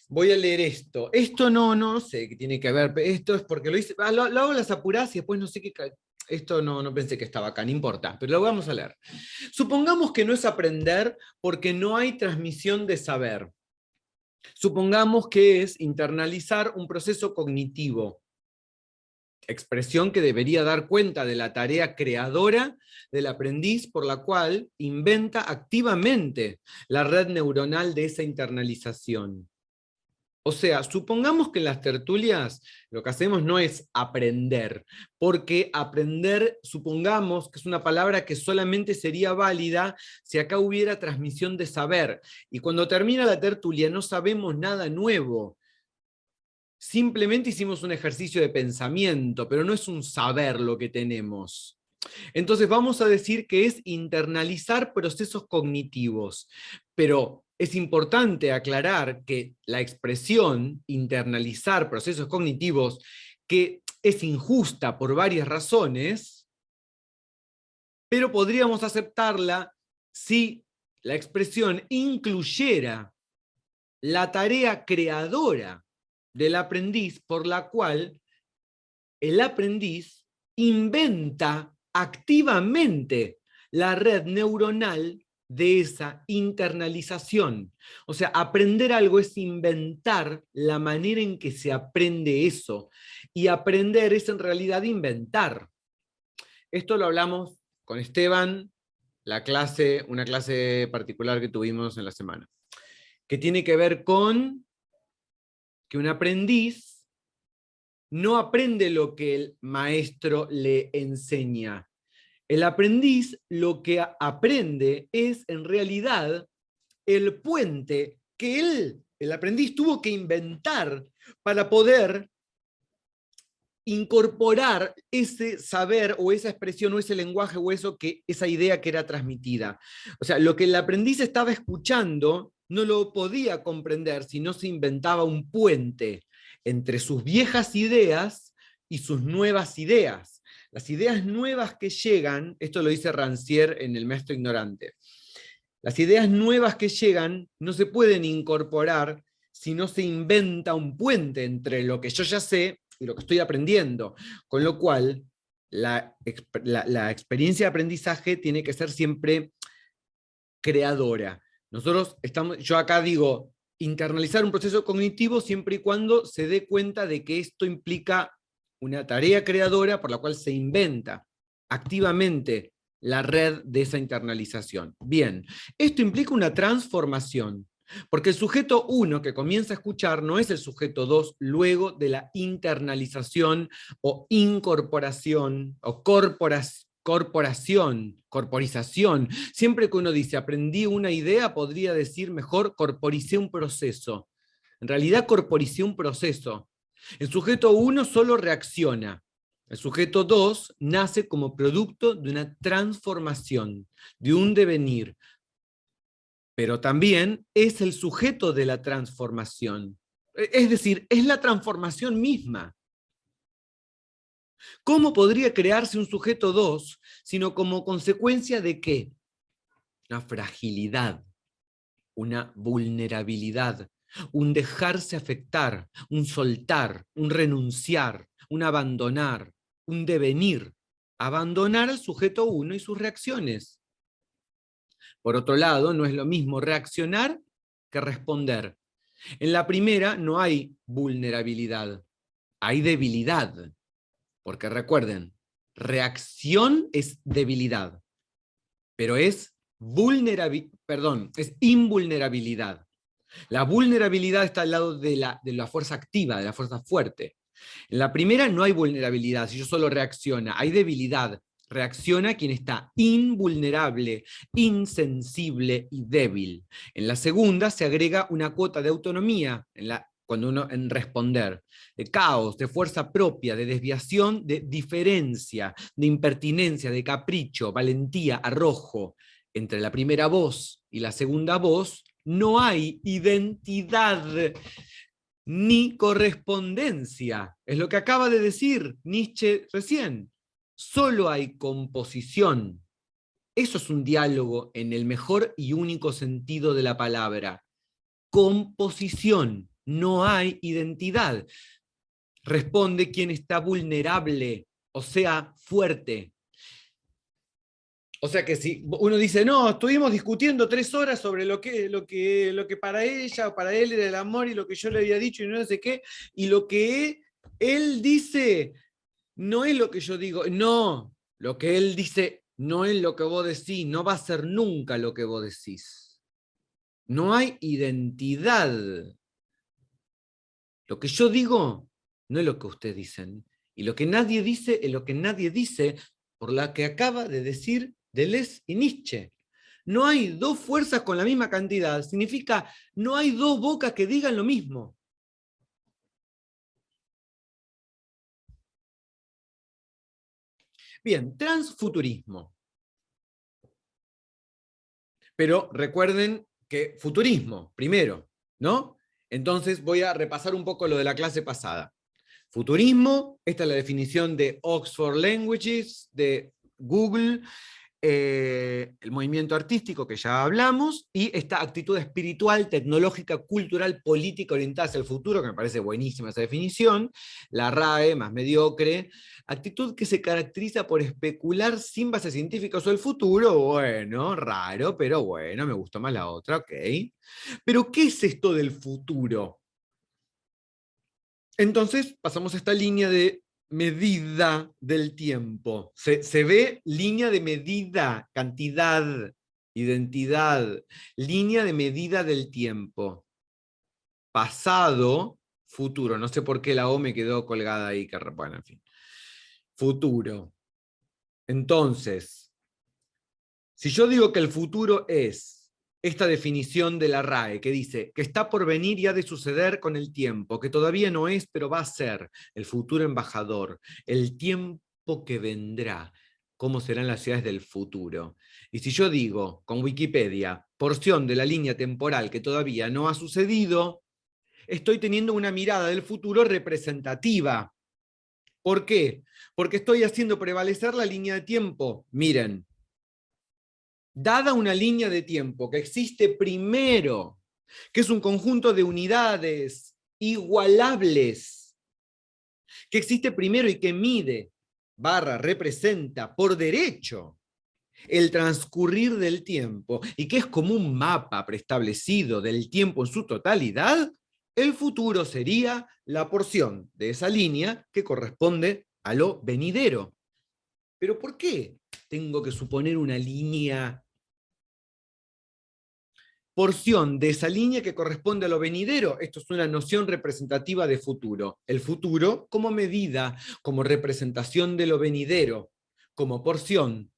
voy a leer esto. Esto no sé qué tiene que ver, esto es porque lo hice, lo hago a las apuradas y después no sé qué, esto no pensé que estaba acá, no importa, pero lo vamos a leer. Supongamos que no es aprender porque no hay transmisión de saber. Supongamos que es internalizar un proceso cognitivo, expresión que debería dar cuenta de la tarea creadora del aprendiz por la cual inventa activamente la red neuronal de esa internalización. O sea, supongamos que en las tertulias lo que hacemos no es aprender, porque aprender, supongamos que es una palabra que solamente sería válida si acá hubiera transmisión de saber. Y cuando termina la tertulia no sabemos nada nuevo. Simplemente hicimos un ejercicio de pensamiento, pero no es un saber lo que tenemos. Entonces vamos a decir que es internalizar procesos cognitivos, pero es importante aclarar que la expresión internalizar procesos cognitivos, que es injusta por varias razones, pero podríamos aceptarla si la expresión incluyera la tarea creadora del aprendiz por la cual el aprendiz inventa activamente la red neuronal de esa internalización. O sea, aprender algo es inventar la manera en que se aprende eso. Y aprender es en realidad inventar. Esto lo hablamos con Esteban, una clase particular que tuvimos en la semana, que tiene que ver con que un aprendiz no aprende lo que el maestro le enseña. El aprendiz lo que aprende es en realidad el puente que el aprendiz tuvo que inventar para poder incorporar ese saber o esa expresión o ese lenguaje o esa idea que era transmitida. O sea, lo que el aprendiz estaba escuchando no lo podía comprender si no se inventaba un puente entre sus viejas ideas y sus nuevas ideas. Las ideas nuevas que llegan, esto lo dice Rancière en El Maestro Ignorante, las ideas nuevas que llegan no se pueden incorporar si no se inventa un puente entre lo que yo ya sé y lo que estoy aprendiendo. Con lo cual, la experiencia de aprendizaje tiene que ser siempre creadora. Yo acá digo, internalizar un proceso cognitivo siempre y cuando se dé cuenta de que esto implica una tarea creadora por la cual se inventa activamente la red de esa internalización. Bien, esto implica una transformación, porque el sujeto 1 que comienza a escuchar no es el sujeto 2 luego de la internalización o incorporación o corporización. Siempre que uno dice aprendí una idea, podría decir mejor corporicé un proceso. En realidad corporicé un proceso. El sujeto 1 solo reacciona. El sujeto 2 nace como producto de una transformación, de un devenir, pero también es el sujeto de la transformación. Es decir, es la transformación misma. ¿Cómo podría crearse un sujeto 2 sino como consecuencia de qué? Una fragilidad, una vulnerabilidad, un dejarse afectar, un soltar, un renunciar, un abandonar, un devenir. Abandonar al sujeto 1 y sus reacciones. Por otro lado, no es lo mismo reaccionar que responder. En la primera no hay vulnerabilidad, hay debilidad. Porque recuerden, reacción es debilidad, pero es es invulnerabilidad. La vulnerabilidad está al lado de la fuerza activa, de la fuerza fuerte. En la primera no hay vulnerabilidad, si yo solo reacciona, hay debilidad. Reacciona quien está invulnerable, insensible y débil. En la segunda se agrega una cuota de autonomía cuando uno en responder, de caos, de fuerza propia, de desviación, de diferencia, de impertinencia, de capricho, valentía, arrojo. Entre la primera voz y la segunda voz no hay identidad ni correspondencia. Es lo que acaba de decir Nietzsche recién. Solo hay composición. Eso es un diálogo en el mejor y único sentido de la palabra. Composición. no hay identidad. Responde quien está vulnerable, o sea, fuerte. O sea que si uno dice, no, estuvimos discutiendo 3 horas sobre lo que para ella o para él era el amor y lo que yo le había dicho y no sé qué, y lo que él dice no es lo que yo digo, no, lo que él dice no es lo que vos decís, no va a ser nunca lo que vos decís. No hay identidad. Lo que yo digo no es lo que ustedes dicen. Y lo que nadie dice es lo que nadie dice, por la que acaba de decir Deleuze y Nietzsche. No hay dos fuerzas con la misma cantidad. Significa, no hay dos bocas que digan lo mismo. Bien, transfuturismo. Pero recuerden que futurismo, primero, ¿no? Entonces voy a repasar un poco lo de la clase pasada. Futurismo, esta es la definición de Oxford Languages, de Google, el movimiento artístico que ya hablamos, y esta actitud espiritual, tecnológica, cultural, política orientada hacia el futuro, que me parece buenísima esa definición, la RAE, más mediocre, actitud que se caracteriza por especular sin base científica sobre el futuro, bueno, raro, pero bueno, me gustó más la otra, ok. Pero, ¿qué es esto del futuro? Entonces pasamos a esta línea de medida del tiempo. Se ve línea de medida, cantidad, identidad, línea de medida del tiempo. Pasado, futuro. No sé por qué la O me quedó colgada ahí. Bueno, en fin. Futuro. Entonces, si yo digo que el futuro es esta definición de la RAE, que dice que está por venir y ha de suceder con el tiempo, que todavía no es, pero va a ser el futuro embajador, el tiempo que vendrá, cómo serán las ciudades del futuro. Y si yo digo, con Wikipedia, porción de la línea temporal que todavía no ha sucedido, estoy teniendo una mirada del futuro representativa. ¿Por qué? Porque estoy haciendo prevalecer la línea de tiempo. Miren, dada una línea de tiempo que existe primero, que es un conjunto de unidades igualables, que existe primero y que mide, representa por derecho el transcurrir del tiempo, y que es como un mapa preestablecido del tiempo en su totalidad, el futuro sería la porción de esa línea que corresponde a lo venidero. ¿Pero por qué tengo que suponer una línea, porción de esa línea que corresponde a lo venidero? Esto es una noción representativa de futuro. El futuro como medida, como representación de lo venidero, como porción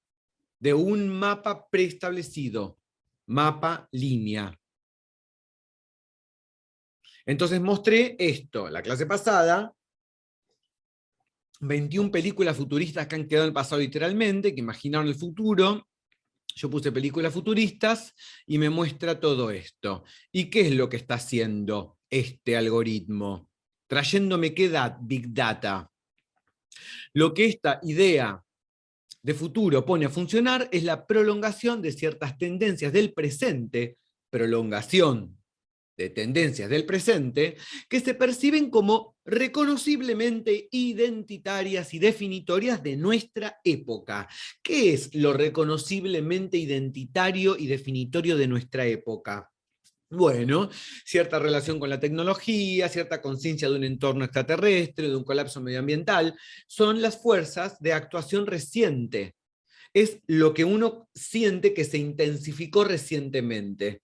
de un mapa preestablecido, mapa línea. Entonces mostré esto, la clase pasada, 21 películas futuristas que han quedado en el pasado literalmente, que imaginaron el futuro. Yo puse películas futuristas y me muestra todo esto. ¿Y qué es lo que está haciendo este algoritmo? Trayéndome qué Big Data. Lo que esta idea de futuro pone a funcionar es la prolongación de ciertas tendencias del presente, prolongación de tendencias del presente, que se perciben como reconociblemente identitarias y definitorias de nuestra época. ¿Qué es lo reconociblemente identitario y definitorio de nuestra época? Bueno, cierta relación con la tecnología, cierta conciencia de un entorno extraterrestre, de un colapso medioambiental, son las fuerzas de actuación reciente. Es lo que uno siente que se intensificó recientemente.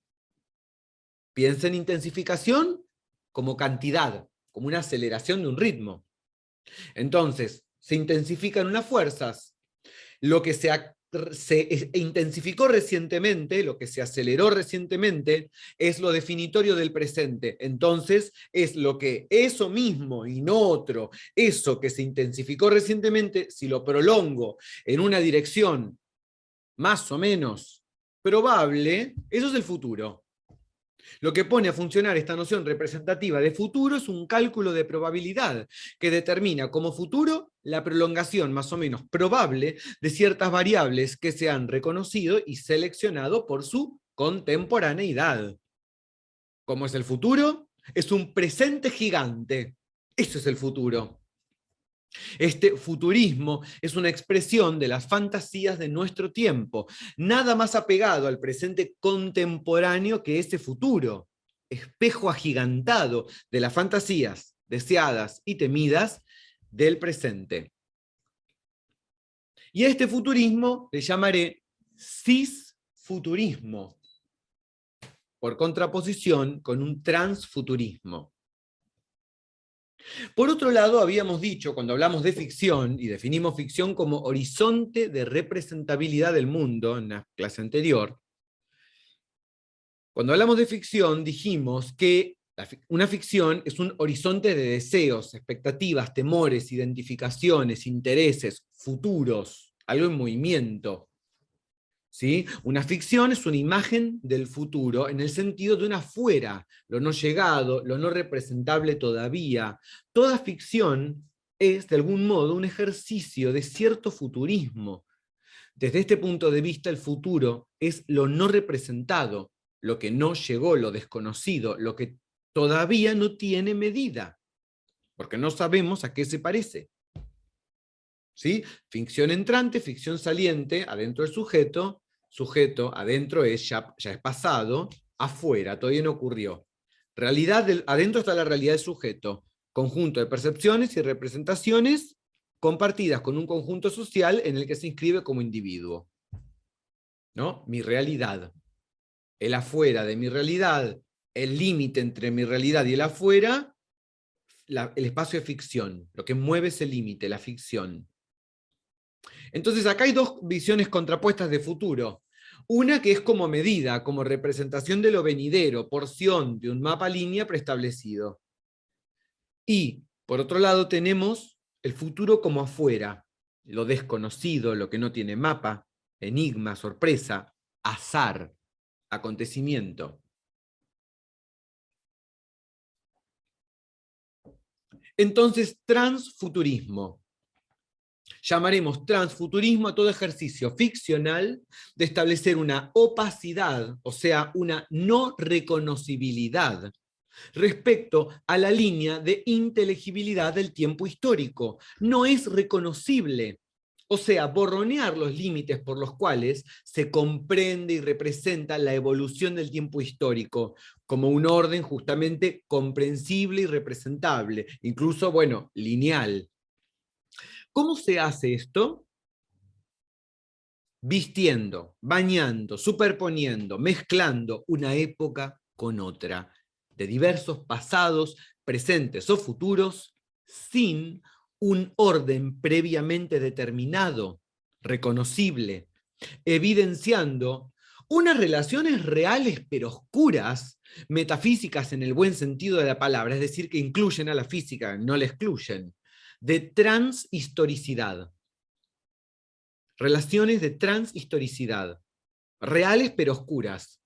Piensa en intensificación como cantidad, como una aceleración de un ritmo. Entonces, se intensifican unas fuerzas. Lo que se intensificó recientemente, lo que se aceleró recientemente, es lo definitorio del presente. Entonces, es lo que eso mismo y no otro, eso que se intensificó recientemente, si lo prolongo en una dirección más o menos probable, eso es el futuro. Lo que pone a funcionar esta noción representativa de futuro es un cálculo de probabilidad que determina como futuro la prolongación más o menos probable de ciertas variables que se han reconocido y seleccionado por su contemporaneidad. ¿Cómo es el futuro? es un presente gigante. Eso es el futuro. Este futurismo es una expresión de las fantasías de nuestro tiempo, nada más apegado al presente contemporáneo que ese futuro, espejo agigantado de las fantasías deseadas y temidas del presente. Y a este futurismo le llamaré cisfuturismo, por contraposición con un transfuturismo. Por otro lado, habíamos dicho, cuando hablamos de ficción, y definimos ficción como horizonte de representabilidad del mundo, en la clase anterior, cuando hablamos de ficción dijimos que una ficción es un horizonte de deseos, expectativas, temores, identificaciones, intereses, futuros, algo en movimiento. ¿Sí? Una ficción es una imagen del futuro en el sentido de un afuera, lo no llegado, lo no representable todavía. Toda ficción es, de algún modo, un ejercicio de cierto futurismo. Desde este punto de vista, el futuro es lo no representado, lo que no llegó, lo desconocido, lo que todavía no tiene medida, porque no sabemos a qué se parece. ¿Sí? Ficción entrante, ficción saliente, adentro del sujeto, sujeto adentro ya es pasado, afuera, todavía no ocurrió. Adentro está la realidad del sujeto, conjunto de percepciones y representaciones compartidas con un conjunto social en el que se inscribe como individuo. ¿No? Mi realidad. El afuera de mi realidad, el límite entre mi realidad y el afuera, el espacio de ficción, lo que mueve ese límite, la ficción. Entonces acá hay dos visiones contrapuestas de futuro. Una que es como medida, como representación de lo venidero, porción de un mapa línea preestablecido. Y, por otro lado, tenemos el futuro como afuera, lo desconocido, lo que no tiene mapa, enigma, sorpresa, azar, acontecimiento. Entonces, transfuturismo. Llamaremos transfuturismo a todo ejercicio ficcional de establecer una opacidad, o sea, una no reconocibilidad, respecto a la línea de inteligibilidad del tiempo histórico. No es reconocible, o sea, borronear los límites por los cuales se comprende y representa la evolución del tiempo histórico, como un orden justamente comprensible y representable, incluso, bueno, lineal. ¿Cómo se hace esto? Vistiendo, bañando, superponiendo, mezclando una época con otra, de diversos pasados, presentes o futuros, sin un orden previamente determinado, reconocible, evidenciando unas relaciones reales pero oscuras, metafísicas en el buen sentido de la palabra, es decir, que incluyen a la física, no la excluyen, de transhistoricidad. Relaciones de transhistoricidad, reales pero oscuras.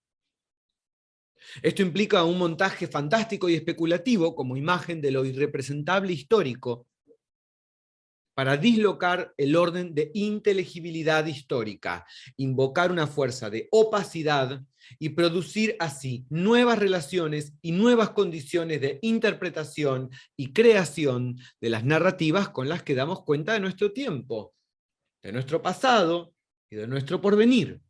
Esto implica un montaje fantástico y especulativo como imagen de lo irrepresentable histórico para dislocar el orden de inteligibilidad histórica, invocar una fuerza de opacidad y producir así nuevas relaciones y nuevas condiciones de interpretación y creación de las narrativas con las que damos cuenta de nuestro tiempo, de nuestro pasado y de nuestro porvenir.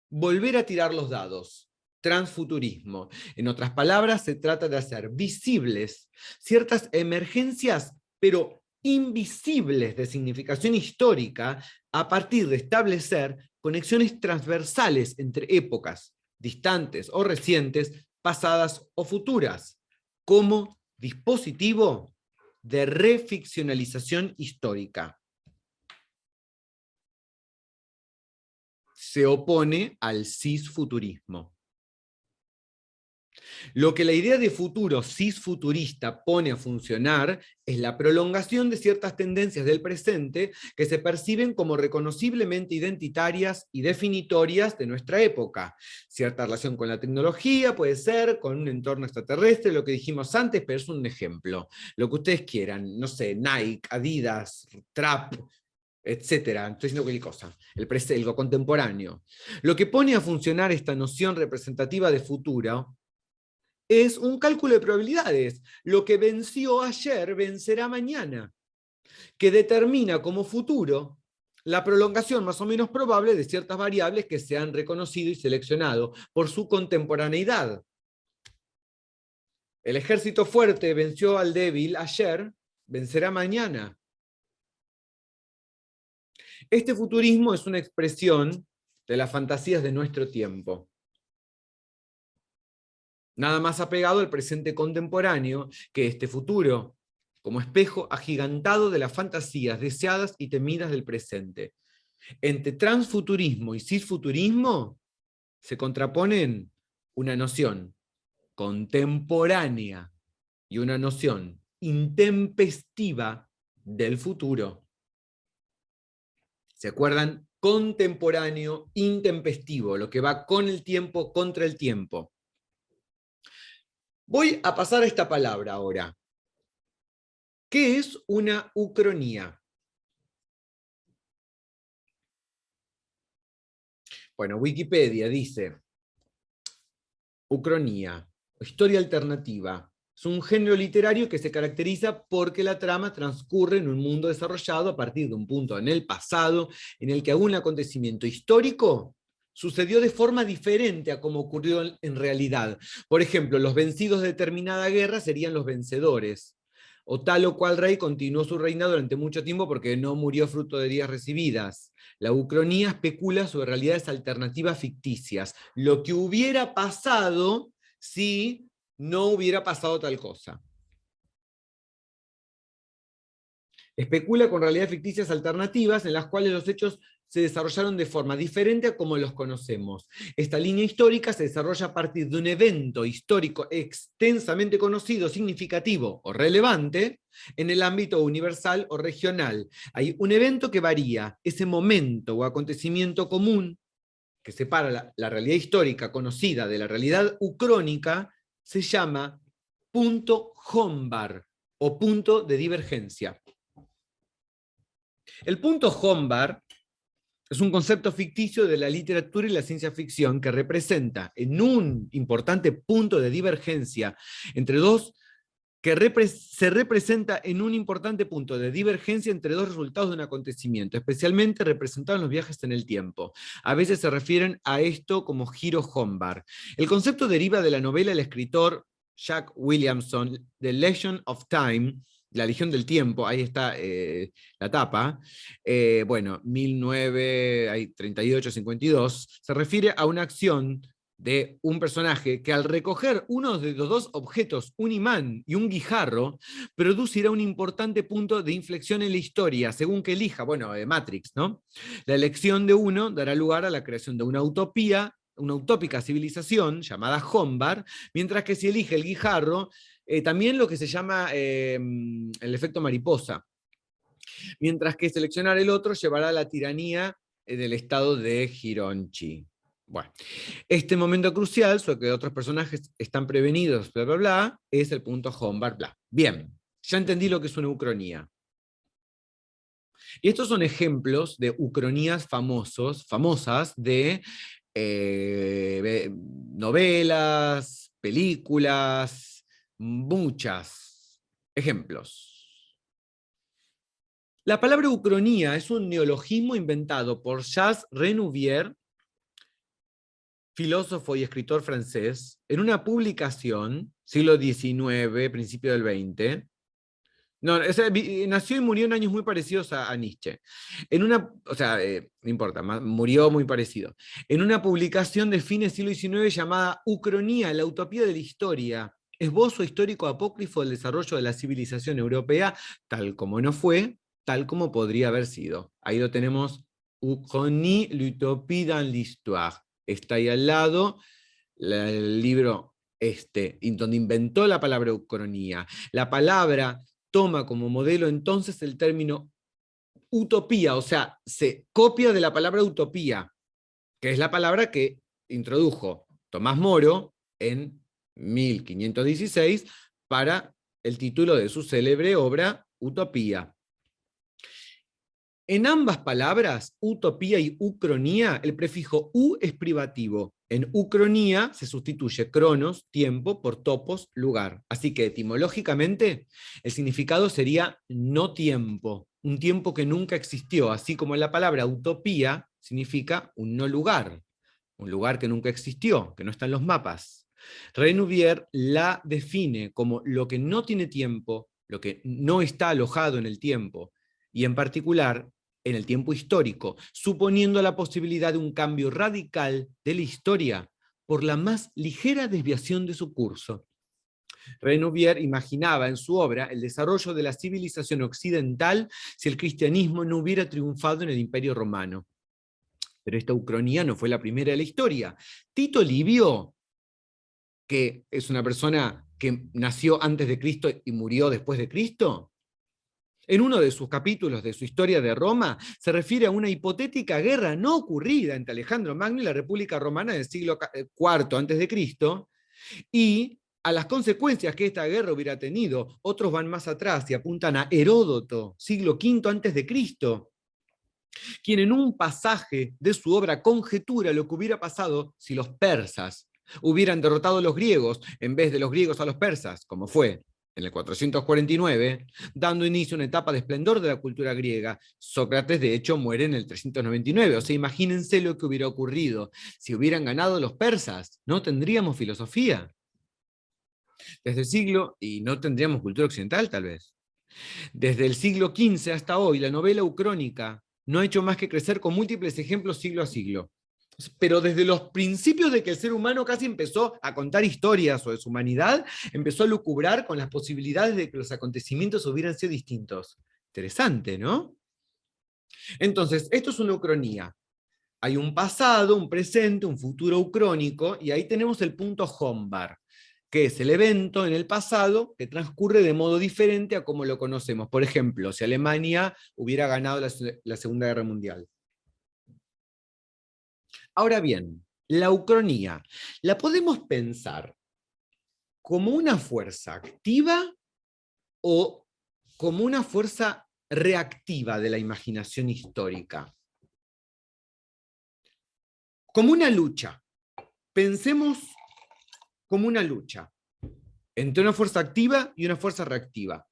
Volver a tirar los dados. Transfuturismo. En otras palabras, se trata de hacer visibles ciertas emergencias, pero invisibles de significación histórica, a partir de establecer conexiones transversales entre épocas, distantes o recientes, pasadas o futuras, como dispositivo de reficcionalización histórica. Se opone al cisfuturismo. Lo que la idea de futuro cisfuturista pone a funcionar es la prolongación de ciertas tendencias del presente que se perciben como reconociblemente identitarias y definitorias de nuestra época. Cierta relación con la tecnología puede ser, con un entorno extraterrestre, lo que dijimos antes, pero es un ejemplo. Lo que ustedes quieran, no sé, Nike, Adidas, Trap, etcétera, estoy diciendo cualquier cosa, lo contemporáneo. Lo que pone a funcionar esta noción representativa de futuro es un cálculo de probabilidades. Lo que venció ayer vencerá mañana, que determina como futuro la prolongación más o menos probable de ciertas variables que se han reconocido y seleccionado por su contemporaneidad. El ejército fuerte venció al débil ayer, vencerá mañana. Este futurismo es una expresión de las fantasías de nuestro tiempo. Nada más apegado al presente contemporáneo que este futuro, como espejo agigantado de las fantasías deseadas y temidas del presente. Entre transfuturismo y cisfuturismo se contraponen una noción contemporánea y una noción intempestiva del futuro. ¿Se acuerdan? Contemporáneo, intempestivo, lo que va con el tiempo, contra el tiempo. Voy a pasar a esta palabra ahora. ¿Qué es una ucronía? Bueno, Wikipedia dice, ucronía, historia alternativa. Es un género literario que se caracteriza porque la trama transcurre en un mundo desarrollado a partir de un punto en el pasado en el que algún acontecimiento histórico sucedió de forma diferente a como ocurrió en realidad. Por ejemplo, los vencidos de determinada guerra serían los vencedores. O tal o cual rey continuó su reinado durante mucho tiempo porque no murió fruto de heridas recibidas. La ucronía especula sobre realidades alternativas ficticias. Lo que hubiera pasado si no hubiera pasado tal cosa. Especula con realidades ficticias alternativas en las cuales los hechos se desarrollaron de forma diferente a como los conocemos. Esta línea histórica se desarrolla a partir de un evento histórico extensamente conocido, significativo o relevante en el ámbito universal o regional. Hay un evento que varía, ese momento o acontecimiento común que separa la realidad histórica conocida de la realidad ucrónica, se llama punto Hombar o punto de divergencia. El punto Hombar es un concepto ficticio de la literatura y la ciencia ficción que representa en un importante punto de divergencia entre dos, se representa en un importante punto de divergencia entre dos resultados de un acontecimiento, especialmente representado en los viajes en el tiempo. A veces se refieren a esto como giro Hombar. El concepto deriva de la novela del escritor Jack Williamson, The Legend of Time, La Legión del Tiempo, ahí está la tapa, bueno, 1938-52, se refiere a una acción de un personaje que al recoger uno de los dos objetos, un imán y un guijarro, producirá un importante punto de inflexión en la historia, según que elija, bueno, Matrix, ¿no? La elección de uno dará lugar a la creación de una utopía, una utópica civilización llamada Hombar, mientras que si elige el guijarro, también lo que se llama el efecto mariposa, mientras que seleccionar el otro llevará a la tiranía del estado de Hironchi. Bueno, este momento crucial, sobre que otros personajes están prevenidos, bla, bla, bla, es el punto Hombar, bla. Bien, ya entendí lo que es una ucronía. Y estos son ejemplos de ucronías famosas de novelas, películas, muchas ejemplos. La palabra ucronía es un neologismo inventado por Jacques Renouvier, filósofo y escritor francés, en una publicación, siglo XIX, principio del XX. No, nació y murió en años muy parecidos a Nietzsche. En una, o sea, no importa, murió muy parecido. En una publicación de fines del siglo XIX llamada Ucronía, la utopía de la historia, esbozo histórico apócrifo del desarrollo de la civilización europea, tal como no fue, tal como podría haber sido. Ahí lo tenemos, Uchronie, l'utopie dans l'histoire. Está ahí al lado el libro donde inventó la palabra ucronía. La palabra toma como modelo entonces el término utopía, o sea, se copia de la palabra utopía, que es la palabra que introdujo Tomás Moro en 1516 para el título de su célebre obra Utopía. En ambas palabras, utopía y ucronía, el prefijo u es privativo. En ucronía se sustituye cronos, tiempo, por topos, lugar. Así que etimológicamente el significado sería no tiempo, un tiempo que nunca existió, así como la palabra utopía significa un no lugar, un lugar que nunca existió, que no está en los mapas. Renouvier la define como lo que no tiene tiempo, lo que no está alojado en el tiempo, y en particular en el tiempo histórico, suponiendo la posibilidad de un cambio radical de la historia por la más ligera desviación de su curso. Renouvier imaginaba en su obra el desarrollo de la civilización occidental si el cristianismo no hubiera triunfado en el Imperio Romano. Pero esta ucronía no fue la primera de la historia. Tito Livio, que es una persona que nació antes de Cristo y murió después de Cristo, en uno de sus capítulos de su historia de Roma, se refiere a una hipotética guerra no ocurrida entre Alejandro Magno y la República Romana del siglo IV antes de Cristo, y a las consecuencias que esta guerra hubiera tenido. Otros van más atrás y apuntan a Heródoto, siglo V antes de Cristo, quien en un pasaje de su obra conjetura lo que hubiera pasado si los persas hubieran derrotado a los griegos en vez de los griegos a los persas, como fue en el 449, dando inicio a una etapa de esplendor de la cultura griega. Sócrates, de hecho, muere en el 399. O sea, imagínense lo que hubiera ocurrido si hubieran ganado los persas. No tendríamos filosofía desde el siglo, y no tendríamos cultura occidental, tal vez. Desde el siglo XV hasta hoy, la novela ucrónica no ha hecho más que crecer con múltiples ejemplos siglo a siglo. Pero desde los principios de que el ser humano casi empezó a contar historias o de su humanidad, empezó a lucubrar con las posibilidades de que los acontecimientos hubieran sido distintos. Interesante, ¿no? Entonces, esto es una ucronía. Hay un pasado, un presente, un futuro ucrónico, y ahí tenemos el punto Hombar, que es el evento en el pasado que transcurre de modo diferente a como lo conocemos. Por ejemplo, si Alemania hubiera ganado la Segunda Guerra Mundial. Ahora bien, la ucronía, ¿la podemos pensar como una fuerza activa o como una fuerza reactiva de la imaginación histórica? Como una lucha. Pensemos como una lucha entre una fuerza activa y una fuerza reactiva.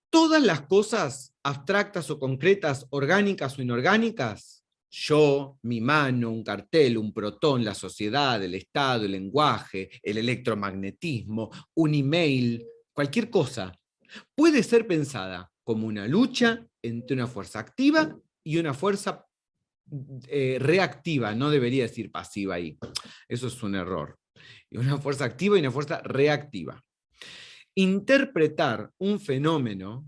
Todas las cosas abstractas o concretas, orgánicas o inorgánicas, yo, mi mano, un cartel, un protón, la sociedad, el Estado, el lenguaje, el electromagnetismo, un email, cualquier cosa, puede ser pensada como una lucha entre una fuerza activa y una fuerza reactiva, no debería decir pasiva ahí, eso es un error. Una fuerza activa y una fuerza reactiva. Interpretar un fenómeno,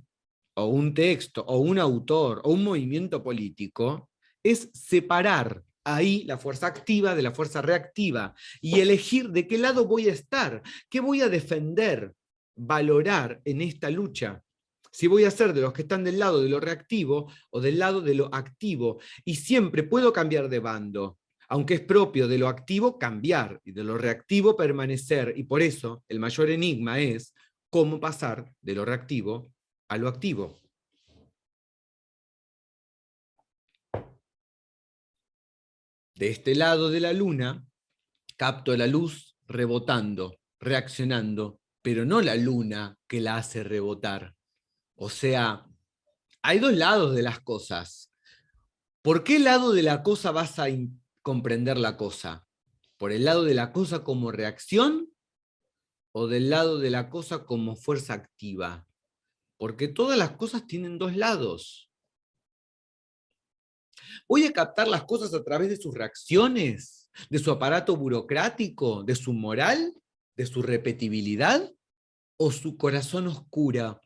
o un texto, o un autor, o un movimiento político, es separar ahí la fuerza activa de la fuerza reactiva y elegir de qué lado voy a estar, qué voy a defender, valorar en esta lucha. Si voy a ser de los que están del lado de lo reactivo o del lado de lo activo, y siempre puedo cambiar de bando, aunque es propio de lo activo cambiar y de lo reactivo permanecer, y por eso el mayor enigma es cómo pasar de lo reactivo a lo activo. De este lado de la luna, capto la luz rebotando, reaccionando, pero no la luna que la hace rebotar. O sea, hay dos lados de las cosas. ¿Por qué lado de la cosa vas a comprender la cosa? ¿Por el lado de la cosa como reacción o del lado de la cosa como fuerza activa? Porque todas las cosas tienen dos lados. ¿Voy a captar las cosas a través de sus reacciones, de su aparato burocrático, de su moral, de su repetibilidad? ¿O su corazón oscura,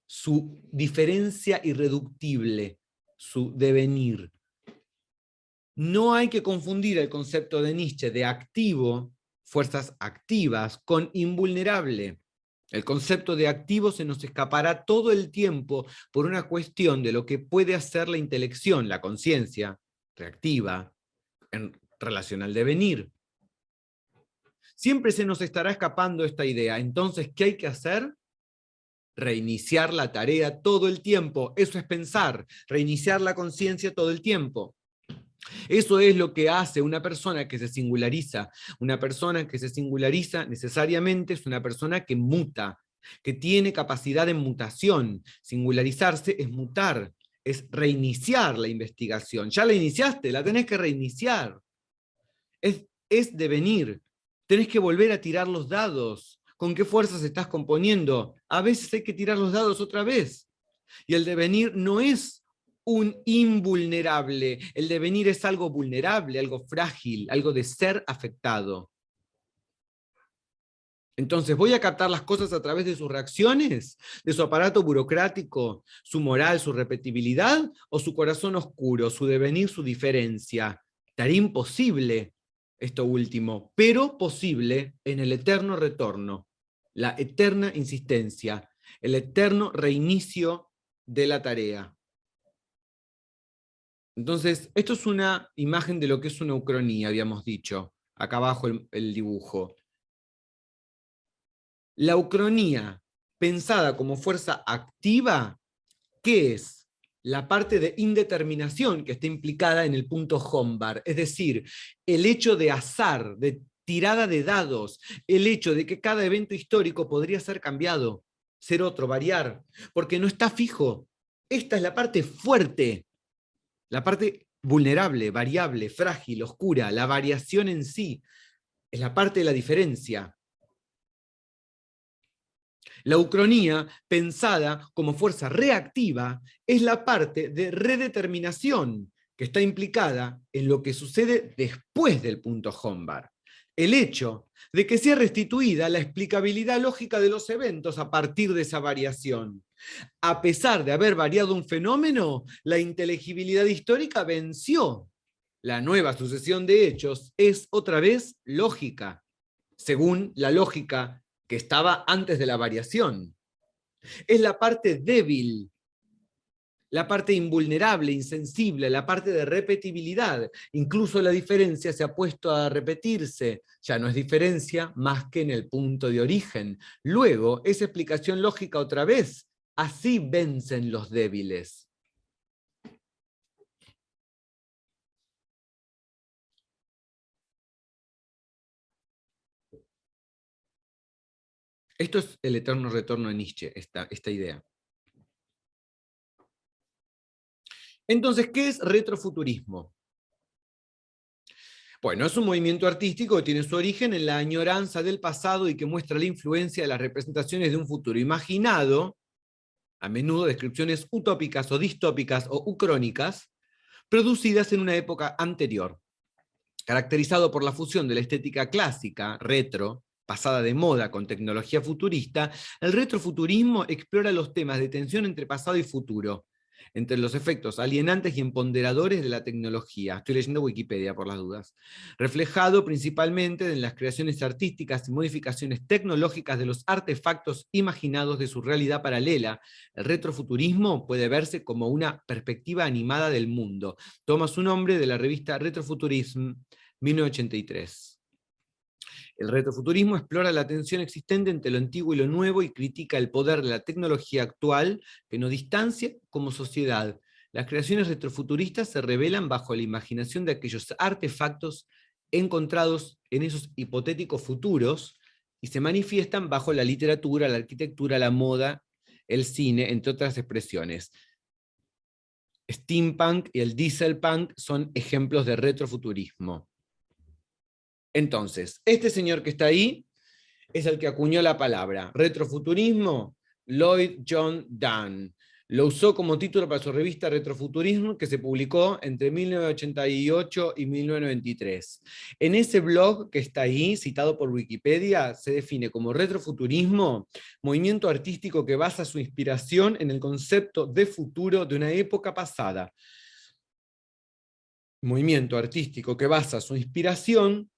su diferencia irreductible, su devenir? No hay que confundir el concepto de Nietzsche de activo, fuerzas activas, con invulnerable. El concepto de activo se nos escapará todo el tiempo por una cuestión de lo que puede hacer la intelección, la conciencia reactiva, en relación al devenir. Siempre se nos estará escapando esta idea. Entonces, ¿qué hay que hacer? reiniciar la tarea todo el tiempo. Eso es pensar, reiniciar la conciencia todo el tiempo. Eso es lo que hace una persona que se singulariza. Una persona que se singulariza necesariamente es una persona que muta, que tiene capacidad de mutación. Singularizarse es mutar, es reiniciar la investigación. Ya la iniciaste, la tenés que reiniciar. Es devenir. Tenés que volver a tirar los dados. ¿Con qué fuerzas estás componiendo? A veces hay que tirar los dados otra vez. Y el devenir no es un invulnerable. El devenir es algo vulnerable, algo frágil, algo de ser afectado. Entonces, ¿voy a captar las cosas a través de sus reacciones, de su aparato burocrático, su moral, su repetibilidad, o su corazón oscuro, su devenir, su diferencia? Estaría imposible esto último, pero posible en el eterno retorno, la eterna insistencia, el eterno reinicio de la tarea. Entonces, esto es una imagen de lo que es una ucronía, habíamos dicho, acá abajo el dibujo. La ucronía, pensada como fuerza activa, ¿qué es? La parte de indeterminación que está implicada en el punto Hombar, es decir, el hecho de azar, de tirada de dados, el hecho de que cada evento histórico podría ser cambiado, ser otro, variar, porque no está fijo. Esta es la parte fuerte, la parte vulnerable, variable, frágil, oscura, la variación en sí, es la parte de la diferencia. La ucronía, pensada como fuerza reactiva, es la parte de redeterminación que está implicada en lo que sucede después del punto Hombar. El hecho de que sea restituida la explicabilidad lógica de los eventos a partir de esa variación. A pesar de haber variado un fenómeno, la inteligibilidad histórica venció. La nueva sucesión de hechos es otra vez lógica, según la lógica que estaba antes de la variación. Es la parte débil, la parte invulnerable, insensible, la parte de repetibilidad. Incluso la diferencia se ha puesto a repetirse. Ya no es diferencia más que en el punto de origen. Luego, esa explicación lógica otra vez. Así vencen los débiles. Esto es el eterno retorno de Nietzsche, esta idea. Entonces, ¿qué es retrofuturismo? Bueno, es un movimiento artístico que tiene su origen en la añoranza del pasado y que muestra la influencia de las representaciones de un futuro imaginado, a menudo descripciones utópicas o distópicas o ucrónicas, producidas en una época anterior, caracterizado por la fusión de la estética clásica, retro, pasada de moda con tecnología futurista. El retrofuturismo explora los temas de tensión entre pasado y futuro, entre los efectos alienantes y empoderadores de la tecnología. Estoy leyendo Wikipedia por las dudas. Reflejado principalmente en las creaciones artísticas y modificaciones tecnológicas de los artefactos imaginados de su realidad paralela. El retrofuturismo puede verse como una perspectiva animada del mundo. Toma su nombre de la revista Retrofuturism, 1983. El retrofuturismo explora la tensión existente entre lo antiguo y lo nuevo y critica el poder de la tecnología actual que nos distancia como sociedad. Las creaciones retrofuturistas se revelan bajo la imaginación de aquellos artefactos encontrados en esos hipotéticos futuros y se manifiestan bajo la literatura, la arquitectura, la moda, el cine, entre otras expresiones. Steampunk y el dieselpunk son ejemplos de retrofuturismo. Entonces, este señor que está ahí es el que acuñó la palabra. Retrofuturismo, Lloyd John Dunn. Lo usó como título para su revista Retrofuturismo, que se publicó entre 1988 y 1993. En ese blog que está ahí, citado por Wikipedia, se define como retrofuturismo, movimiento artístico que basa su inspiración en el concepto de futuro de una época pasada. Movimiento artístico que basa su inspiración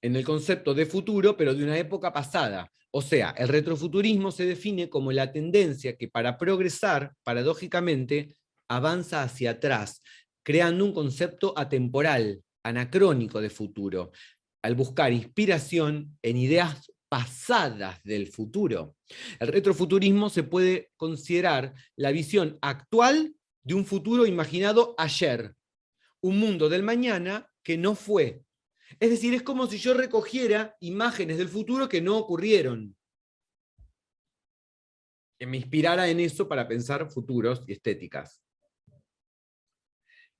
en el concepto de futuro, pero de una época pasada. O sea, el retrofuturismo se define como la tendencia que para progresar, paradójicamente, avanza hacia atrás, creando un concepto atemporal, anacrónico de futuro, al buscar inspiración en ideas pasadas del futuro. El retrofuturismo se puede considerar la visión actual de un futuro imaginado ayer, un mundo del mañana que no fue. Es decir, es como si yo recogiera imágenes del futuro que no ocurrieron, que me inspirara en eso para pensar futuros y estéticas.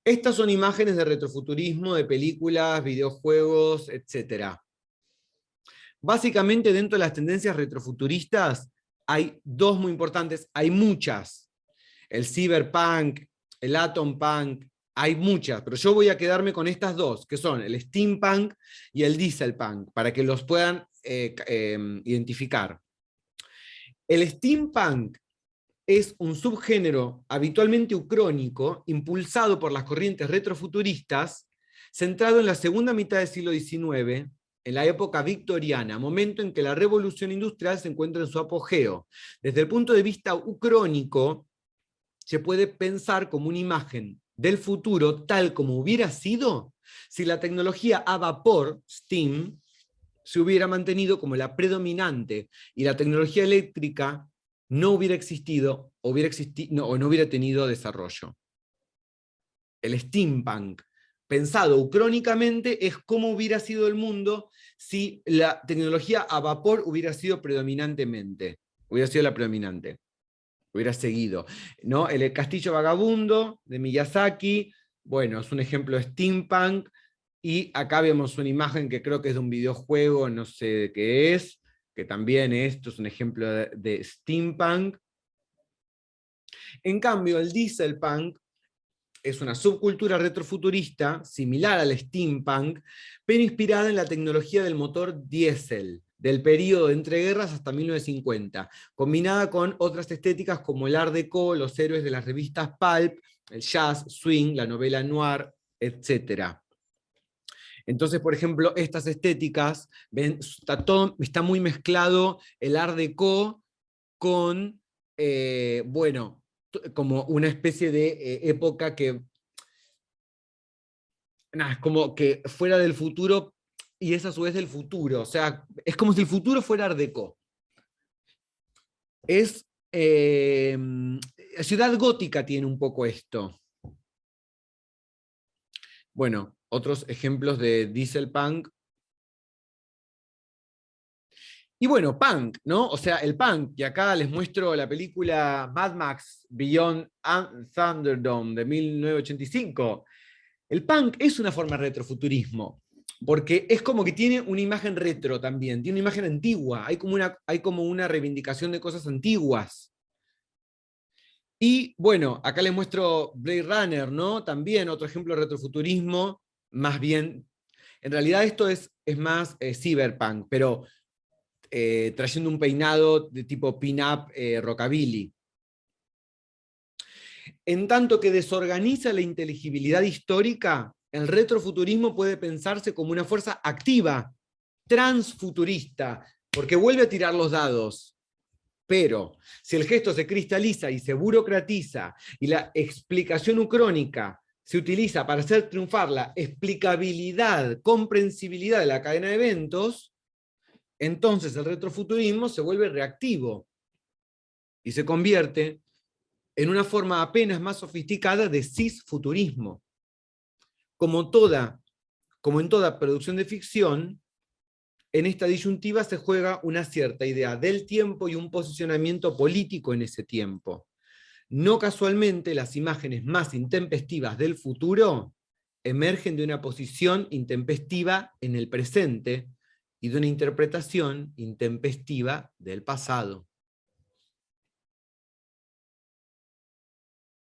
Estas son imágenes de retrofuturismo, de películas, videojuegos, etc. Básicamente, dentro de las tendencias retrofuturistas, hay dos muy importantes, hay muchas. El cyberpunk, el atom punk, hay muchas, pero yo voy a quedarme con estas dos, que son el steampunk y el dieselpunk, para que los puedan identificar. El steampunk es un subgénero habitualmente ucrónico, impulsado por las corrientes retrofuturistas, centrado en la segunda mitad del siglo XIX, en la época victoriana, momento en que la revolución industrial se encuentra en su apogeo. Desde el punto de vista ucrónico, se puede pensar como una imagen del futuro tal como hubiera sido si la tecnología a vapor, steam, se hubiera mantenido como la predominante y la tecnología eléctrica no hubiera existido, o no hubiera tenido desarrollo. El steampunk, pensado ucrónicamente, es cómo hubiera sido el mundo si la tecnología a vapor hubiera sido predominantemente, hubiera sido la predominante, hubiera seguido, ¿no? El Castillo Vagabundo de Miyazaki, bueno, es un ejemplo de steampunk, y acá vemos una imagen que creo que es de un videojuego, no sé de qué es, que también esto es un ejemplo de steampunk. En cambio, el dieselpunk es una subcultura retrofuturista similar al steampunk, pero inspirada en la tecnología del motor diésel, del periodo de entreguerras hasta 1950, combinada con otras estéticas como el art déco, los héroes de las revistas pulp, el jazz, swing, la novela noir, etc. Entonces, por ejemplo, estas estéticas, ven, está muy mezclado el art déco con, bueno, como una especie de época que, nada, es como que fuera del futuro, y es a su vez del futuro, o sea, es como si el futuro fuera art déco. Es, Ciudad Gótica tiene un poco esto. Bueno, otros ejemplos de dieselpunk. Y bueno, punk, ¿no? O sea, el punk, y acá les muestro la película Mad Max Beyond Thunderdome de 1985. El punk es una forma de retrofuturismo, porque es como que tiene una imagen retro también, tiene una imagen antigua, hay como una reivindicación de cosas antiguas. Y bueno, acá les muestro Blade Runner, ¿no? También otro ejemplo de retrofuturismo, más bien, en realidad esto es más cyberpunk, pero trayendo un peinado de tipo pin-up rockabilly. En tanto que desorganiza la inteligibilidad histórica, el retrofuturismo puede pensarse como una fuerza activa, transfuturista, porque vuelve a tirar los dados. Pero si el gesto se cristaliza y se burocratiza y la explicación ucrónica se utiliza para hacer triunfar la explicabilidad, comprensibilidad de la cadena de eventos, entonces el retrofuturismo se vuelve reactivo y se convierte en una forma apenas más sofisticada de cisfuturismo. Como en toda producción de ficción, en esta disyuntiva se juega una cierta idea del tiempo y un posicionamiento político en ese tiempo. No casualmente, las imágenes más intempestivas del futuro emergen de una posición intempestiva en el presente y de una interpretación intempestiva del pasado.